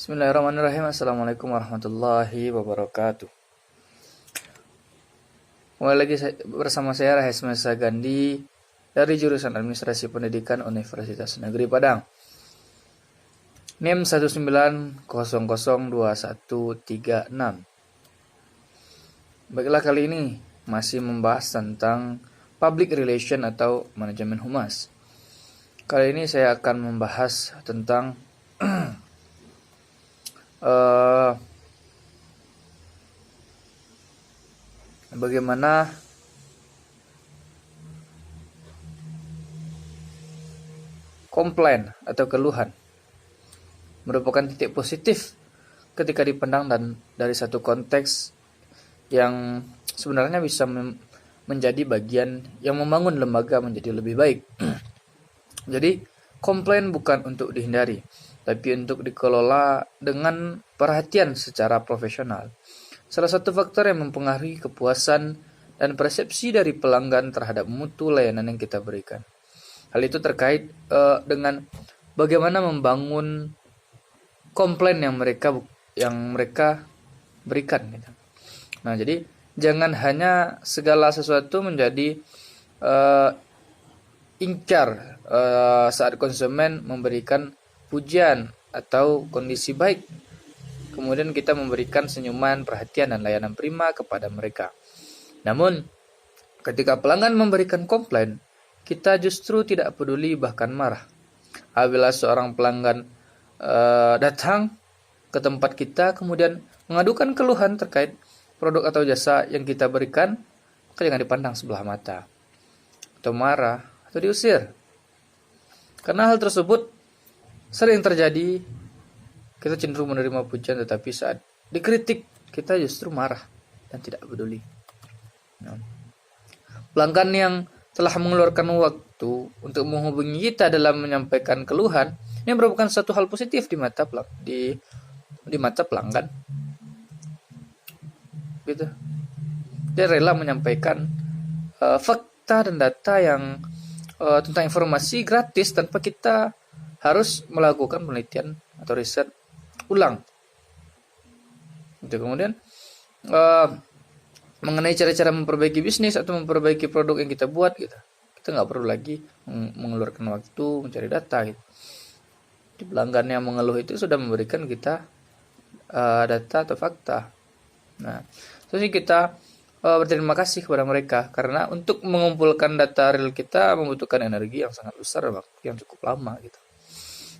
Bismillahirrahmanirrahim. Assalamualaikum warahmatullahi wabarakatuh. Kembali lagi bersama saya Rahesmesa Gandhi dari jurusan Administrasi Pendidikan Universitas Negeri Padang. NIM 190002136. Baiklah, kali ini masih membahas tentang public relation atau manajemen humas. Kali ini saya akan membahas tentang bagaimana komplain atau keluhan merupakan titik positif ketika dipandang dan dari satu konteks yang sebenarnya bisa menjadi bagian yang membangun lembaga menjadi lebih baik. Jadi komplain bukan untuk dihindari, tapi untuk dikelola dengan perhatian secara profesional. Salah satu faktor yang mempengaruhi kepuasan dan persepsi dari pelanggan terhadap mutu layanan yang kita berikan. Hal itu terkait dengan bagaimana membangun komplain yang mereka berikan. Gitu. Nah, jadi jangan hanya segala sesuatu menjadi incar saat konsumen memberikan pujian atau kondisi baik, kemudian kita memberikan senyuman, perhatian, dan layanan prima kepada mereka. Namun, ketika pelanggan memberikan komplain, kita justru tidak peduli bahkan marah. Apabila seorang pelanggan datang ke tempat kita kemudian mengadukan keluhan terkait produk atau jasa yang kita berikan, maka jangan dipandang sebelah mata, atau marah, atau diusir. Karena hal tersebut sering terjadi, kita cenderung menerima pujian, tetapi saat dikritik, kita justru marah dan tidak peduli. Pelanggan yang telah mengeluarkan waktu untuk menghubungi kita dalam menyampaikan keluhan, ini merupakan satu hal positif di mata pelanggan. Gitu. Dia rela menyampaikan fakta dan data yang tentang informasi gratis tanpa kita harus melakukan penelitian atau riset ulang. Itu kemudian mengenai cara-cara memperbaiki bisnis atau memperbaiki produk yang kita buat, gitu. Kita nggak perlu lagi mengeluarkan waktu mencari data. Gitu. Di pelanggan yang mengeluh itu sudah memberikan kita data atau fakta. Nah, jadi kita berterima kasih kepada mereka karena untuk mengumpulkan data real kita membutuhkan energi yang sangat besar, waktu yang cukup lama, gitu.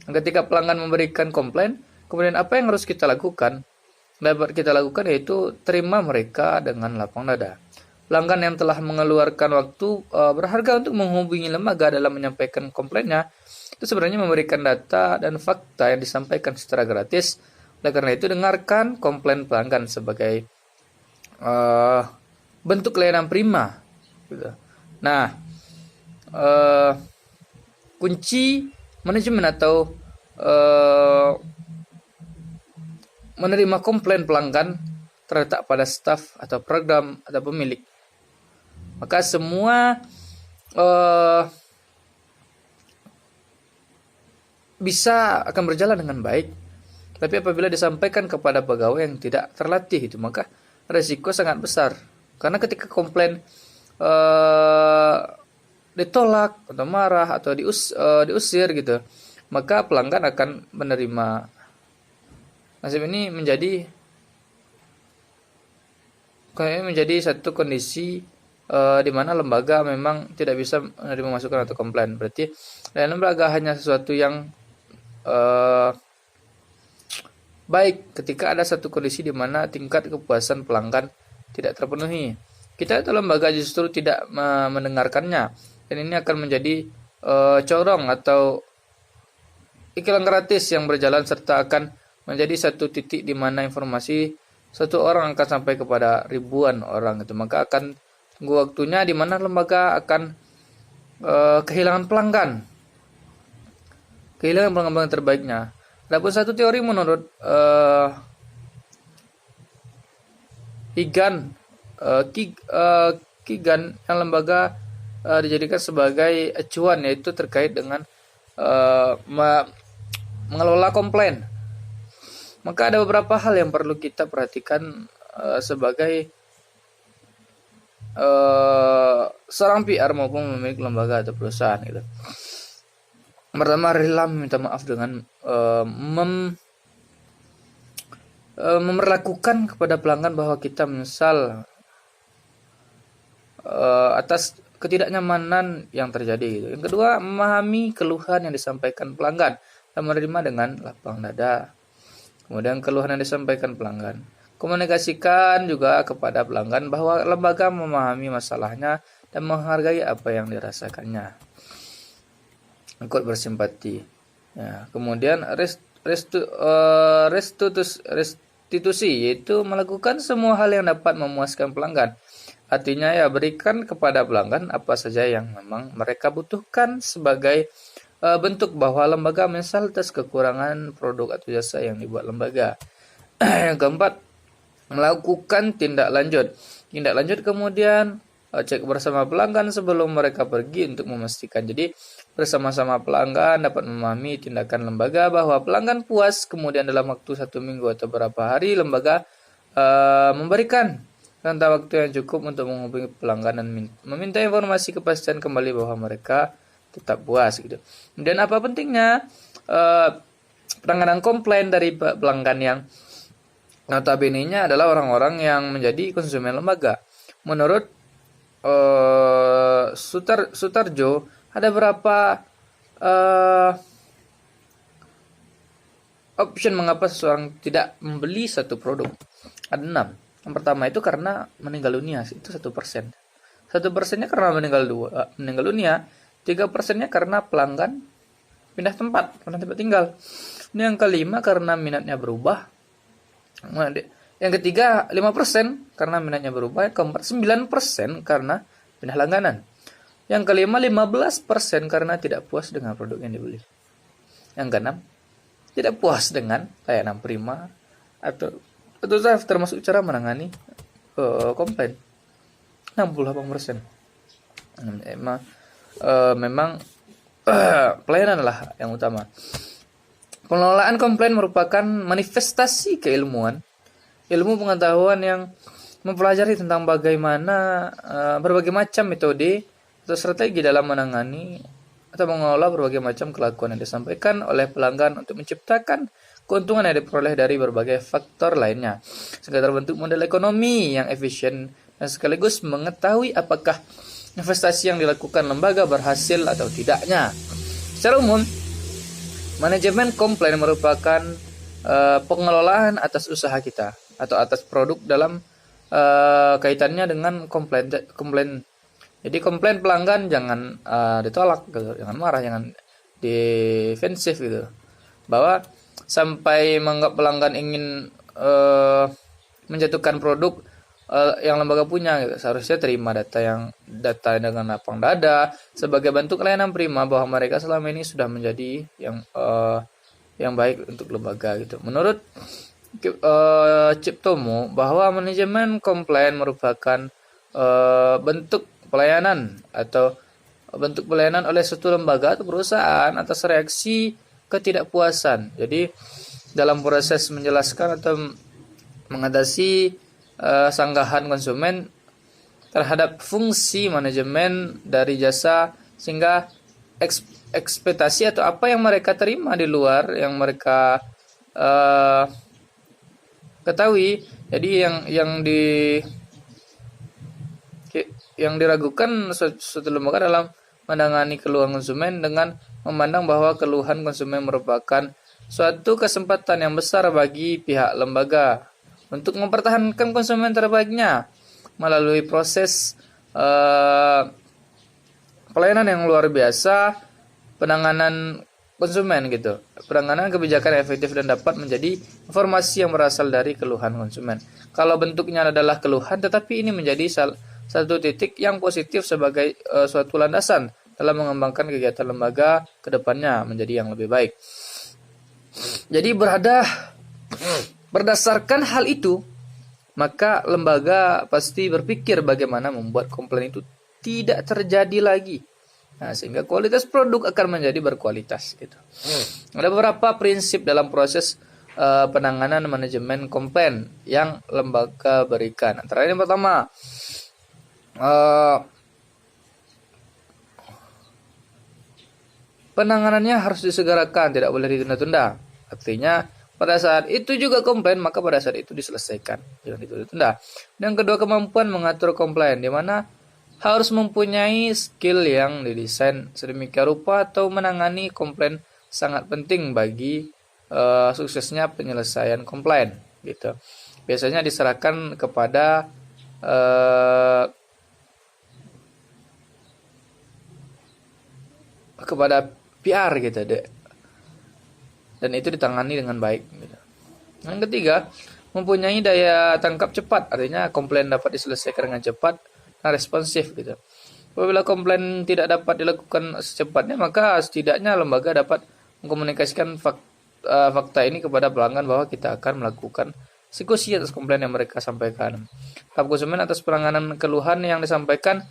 Ketika pelanggan memberikan komplain, kemudian apa yang harus kita lakukan? Dapat kita lakukan yaitu terima mereka dengan lapang dada. Pelanggan yang telah mengeluarkan waktu berharga untuk menghubungi lembaga dalam menyampaikan komplainnya, itu sebenarnya memberikan data dan fakta yang disampaikan secara gratis. Oleh karena itu, dengarkan komplain pelanggan sebagai bentuk layanan prima. Gitu. Nah, kunci manajemen atau menerima komplain pelanggan terletak pada staf atau program atau pemilik. Maka semua bisa akan berjalan dengan baik. Tapi apabila disampaikan kepada pegawai yang tidak terlatih, itu maka resiko sangat besar. Karena ketika komplain ditolak atau marah atau diusir, gitu, maka pelanggan akan menerima nasib ini menjadi satu kondisi di mana lembaga memang tidak bisa menerima masukan atau komplain. Berarti lembaga hanya sesuatu yang baik ketika ada satu kondisi di mana tingkat kepuasan pelanggan tidak terpenuhi. Kita atau lembaga justru tidak mendengarkannya, dan ini akan menjadi corong atau iklan gratis yang berjalan, serta akan menjadi satu titik di mana informasi satu orang akan sampai kepada ribuan orang. Itu maka akan tunggu waktunya di mana lembaga akan kehilangan pelanggan terbaiknya. Adapun satu teori menurut Kigan yang lembaga dijadikan sebagai acuan, yaitu terkait dengan mengelola komplain. Maka ada beberapa hal yang perlu kita perhatikan sebagai seorang PR maupun pemilik lembaga atau perusahaan gitu. Pertama, rela minta maaf dengan memperlakukan kepada pelanggan bahwa kita menyesal atas ketidaknyamanan yang terjadi gitu. Yang kedua, memahami keluhan yang disampaikan pelanggan dan menerima dengan lapang dada. Kemudian keluhan yang disampaikan pelanggan, komunikasikan juga kepada pelanggan bahwa lembaga memahami masalahnya dan menghargai apa yang dirasakannya. Ikut bersimpati. Ya, kemudian restitusi, yaitu melakukan semua hal yang dapat memuaskan pelanggan. Artinya ya, berikan kepada pelanggan apa saja yang memang mereka butuhkan sebagai bentuk bahwa lembaga menyesal atas kekurangan produk atau jasa yang dibuat lembaga. Yang keempat, melakukan tindak lanjut. Tindak lanjut kemudian cek bersama pelanggan sebelum mereka pergi untuk memastikan. Jadi bersama-sama pelanggan dapat memahami tindakan lembaga bahwa pelanggan puas, kemudian dalam waktu 1 minggu atau beberapa hari lembaga memberikan rentang waktu yang cukup untuk menghubungi pelanggan dan meminta informasi kepastian kembali bahwa mereka tetap puas gitu. Dan apa pentingnya penanganan komplain dari pelanggan yang notabene-nya adalah orang-orang yang menjadi konsumen lembaga. Menurut Sutarjo, ada berapa option mengapa seseorang tidak membeli satu produk. Ada 6. Yang pertama itu karena meninggal dunia, itu 1%. 1%-nya karena meninggal dunia. 3%-nya karena pelanggan pindah tempat tinggal. Ini yang kelima karena minatnya berubah. Yang ketiga 5% karena minatnya berubah. Yang keempat 9% karena pindah langganan. Yang kelima 15% karena tidak puas dengan produk yang dibeli. Yang keenam tidak puas dengan layanan prima atau termasuk cara menangani komplain. 68%. Memang pelayanan lah yang utama. Pengelolaan komplain merupakan manifestasi keilmuan, ilmu pengetahuan yang mempelajari tentang bagaimana berbagai macam metode atau strategi dalam menangani atau mengelola berbagai macam kelakuan yang disampaikan oleh pelanggan untuk menciptakan keuntungan yang diperoleh dari berbagai faktor lainnya, sehingga terbentuk model ekonomi yang efisien dan sekaligus mengetahui apakah investasi yang dilakukan lembaga berhasil atau tidaknya. Secara umum, manajemen komplain merupakan pengelolaan atas usaha kita atau atas produk dalam kaitannya dengan komplain. Jadi komplain pelanggan jangan ditolak, gitu. Jangan marah, jangan defensif gitu. Bahwa sampai menganggap pelanggan ingin menjatuhkan produk yang lembaga punya gitu. Seharusnya terima data dengan lapang dada sebagai bentuk layanan prima bahwa mereka selama ini sudah menjadi yang baik untuk lembaga gitu. Menurut Ciptomo, bahwa manajemen komplain merupakan bentuk pelayanan oleh suatu lembaga atau perusahaan atas reaksi ketidakpuasan. Jadi dalam proses menjelaskan atau mengatasi sanggahan konsumen terhadap fungsi manajemen dari jasa, sehingga ekspektasi atau apa yang mereka terima di luar yang mereka ketahui, jadi yang diragukan suatu lembaga dalam menangani keluhan konsumen dengan memandang bahwa keluhan konsumen merupakan suatu kesempatan yang besar bagi pihak lembaga untuk mempertahankan konsumen terbaiknya melalui proses pelayanan yang luar biasa, penanganan konsumen gitu. Penanganan kebijakan efektif dan dapat menjadi informasi yang berasal dari keluhan konsumen. Kalau bentuknya adalah keluhan, tetapi ini menjadi satu titik yang positif sebagai suatu landasan dalam mengembangkan kegiatan lembaga ke depannya menjadi yang lebih baik. Jadi berdasarkan hal itu, maka lembaga pasti berpikir bagaimana membuat komplain itu tidak terjadi lagi. Nah, sehingga kualitas produk akan menjadi berkualitas gitu. Ada beberapa prinsip dalam proses penanganan manajemen komplain yang lembaga berikan. Antara ini pertama, penanganannya harus disegerakan, tidak boleh ditunda-tunda. Artinya pada saat itu juga komplain, maka pada saat itu diselesaikan, jangan ditunda-tunda. Yang kedua, kemampuan mengatur komplain, di mana harus mempunyai skill yang didesain sedemikian rupa atau menangani komplain sangat penting bagi suksesnya penyelesaian komplain. Gitu. Biasanya diserahkan kepada PR gitu deh, dan itu ditangani dengan baik gitu. Yang ketiga, mempunyai daya tangkap cepat, artinya komplain dapat diselesaikan dengan cepat dan responsif gitu. Apabila komplain tidak dapat dilakukan secepatnya, maka setidaknya lembaga dapat mengkomunikasikan fakta ini kepada pelanggan bahwa kita akan melakukan eksekusi atas komplain yang mereka sampaikan. Hak konsumen atas penanganan keluhan yang disampaikan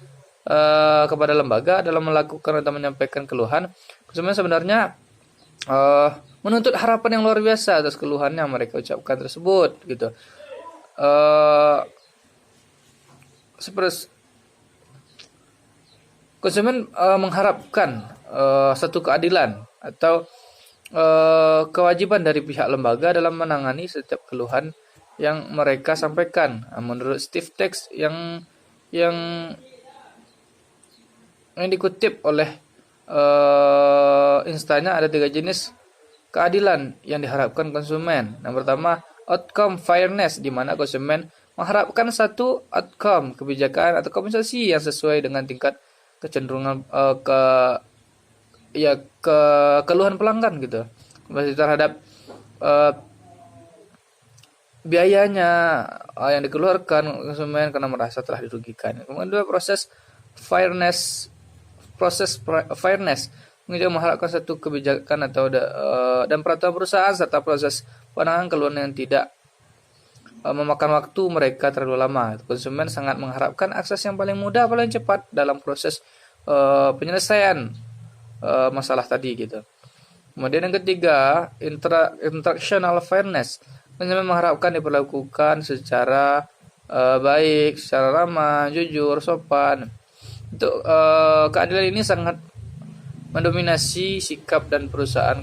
kepada lembaga dalam melakukan atau menyampaikan keluhan. Konsumen sebenarnya menuntut harapan yang luar biasa atas keluhan yang mereka ucapkan tersebut gitu. Konsumen mengharapkan satu keadilan atau kewajiban dari pihak lembaga dalam menangani setiap keluhan yang mereka sampaikan. Menurut Steve Tex yang dikutip oleh instannya, ada 3 jenis keadilan yang diharapkan konsumen. Yang pertama, outcome fairness, di mana konsumen mengharapkan satu outcome kebijakan atau kompensasi yang sesuai dengan tingkat kecenderungan keluhan pelanggan gitu. Masih terhadap biayanya yang dikeluarkan konsumen karena merasa telah dirugikan. Kemudian kedua, proses fairness juga mengharapkan satu kebijakan atau dan peraturan perusahaan serta proses penanganan keluhan yang tidak memakan waktu mereka terlalu lama. Konsumen sangat mengharapkan akses yang paling mudah, paling cepat dalam proses penyelesaian masalah tadi gitu. Kemudian yang ketiga, interactional fairness. Konsumen mengharapkan diperlakukan secara baik, secara ramah, jujur, sopan. Untuk keadilan ini sangat mendominasi sikap dan perusahaan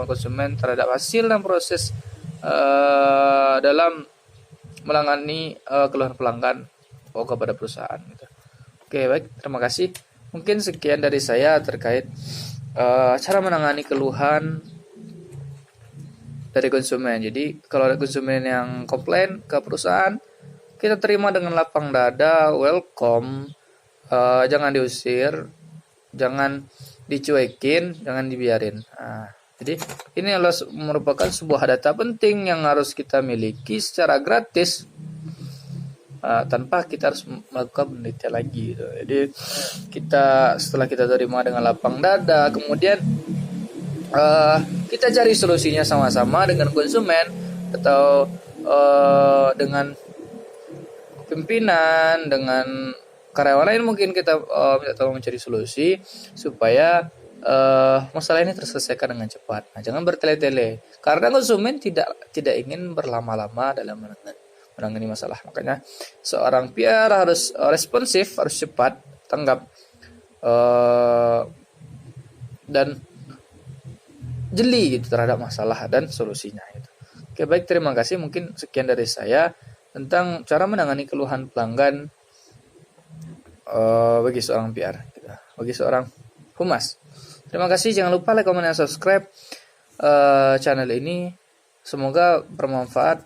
konsumen terhadap hasil dan proses dalam menangani keluhan pelanggan kepada perusahaan gitu. Oke, baik, terima kasih. Mungkin sekian dari saya terkait cara menangani keluhan dari konsumen. Jadi kalau ada konsumen yang komplain ke perusahaan, kita terima dengan lapang dada, welcome. Jangan diusir, jangan dicuekin, jangan dibiarin. Jadi ini adalah merupakan sebuah data penting yang harus kita miliki secara gratis tanpa kita harus melakukan penelitian lagi gitu. Jadi setelah kita terima dengan lapang dada, kemudian kita cari solusinya sama-sama dengan konsumen atau dengan pimpinan, dengan karyawan lain, mungkin kita minta tolong mencari solusi supaya masalah ini terselesaikan dengan cepat. Nah, jangan bertele-tele karena konsumen tidak ingin berlama-lama dalam menangani masalah. Makanya seorang PR harus responsif, harus cepat tanggap dan jeli gitu terhadap masalah dan solusinya gitu. Oke, baik, terima kasih. Mungkin sekian dari saya tentang cara menangani keluhan pelanggan bagi seorang PR, bagi seorang humas. Terima kasih, jangan lupa like, comment, dan subscribe channel ini. Semoga bermanfaat.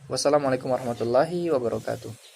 Wassalamualaikum warahmatullahi wabarakatuh.